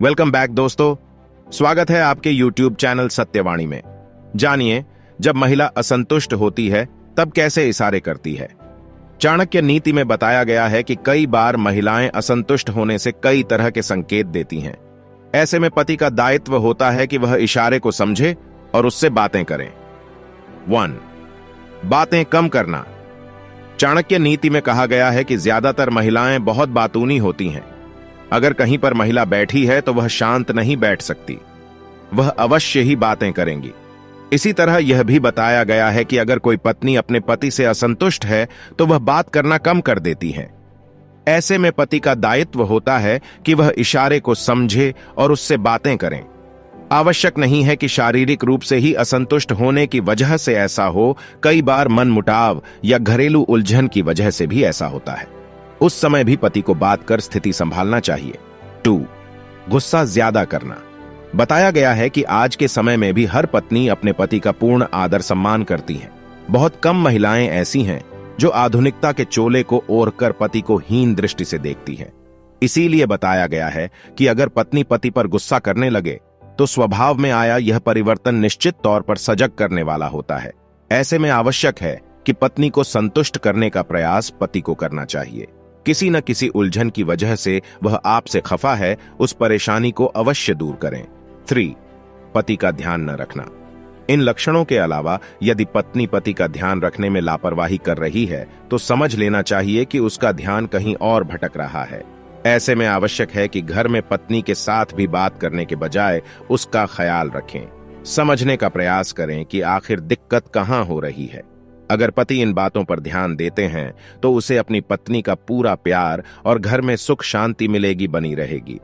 Welcome back दोस्तों, स्वागत है आपके YouTube चैनल सत्यवाणी में। जानिए, जब महिला असंतुष्ट होती है तब कैसे इशारे करती है। चाणक्य नीति में बताया गया है कि कई बार महिलाएं असंतुष्ट होने से कई तरह के संकेत देती हैं। ऐसे में पति का दायित्व होता है कि वह इशारे को समझे और उससे बातें करें। 1. बातें कम करना। चाणक्य नीति में कहा गया है कि ज्यादातर महिलाएं बहुत बातूनी होती हैं। अगर कहीं पर महिला बैठी है तो वह शांत नहीं बैठ सकती, वह अवश्य ही बातें करेंगी। इसी तरह यह भी बताया गया है कि अगर कोई पत्नी अपने पति से असंतुष्ट है तो वह बात करना कम कर देती है। ऐसे में पति का दायित्व होता है कि वह इशारे को समझे और उससे बातें करें। आवश्यक नहीं है कि शारीरिक रूप से ही असंतुष्ट होने की वजह से ऐसा हो, कई बार मनमुटाव या घरेलू उलझन की वजह से भी ऐसा होता है। उस समय भी पति को बात कर स्थिति संभालना चाहिए। 2. गुस्सा ज्यादा करना। बताया गया है कि आज के समय में भी हर पत्नी अपने पति का पूर्ण आदर सम्मान करती है। बहुत कम महिलाएं ऐसी हैं जो आधुनिकता के चोले को ओढ़कर पति को हीन दृष्टि से देखती हैं। इसीलिए बताया गया है कि अगर पत्नी पति पर गुस्सा करने लगे तो स्वभाव में आया यह परिवर्तन निश्चित तौर पर सजग करने वाला होता है। ऐसे में आवश्यक है कि पत्नी को संतुष्ट करने का प्रयास पति को करना चाहिए। किसी न किसी उलझन की वजह से वह आपसे खफा है, उस परेशानी को अवश्य दूर करें। 3. पति का ध्यान न रखना। इन लक्षणों के अलावा यदि पत्नी पति का ध्यान रखने में लापरवाही कर रही है तो समझ लेना चाहिए कि उसका ध्यान कहीं और भटक रहा है। ऐसे में आवश्यक है कि घर में पत्नी के साथ भी बात करने के बजाय उसका ख्याल रखें। समझने का प्रयास करें कि आखिर दिक्कत कहां हो रही है। अगर पति इन बातों पर ध्यान देते हैं तो उसे अपनी पत्नी का पूरा प्यार और घर में सुख शांति मिलेगी बनी रहेगी।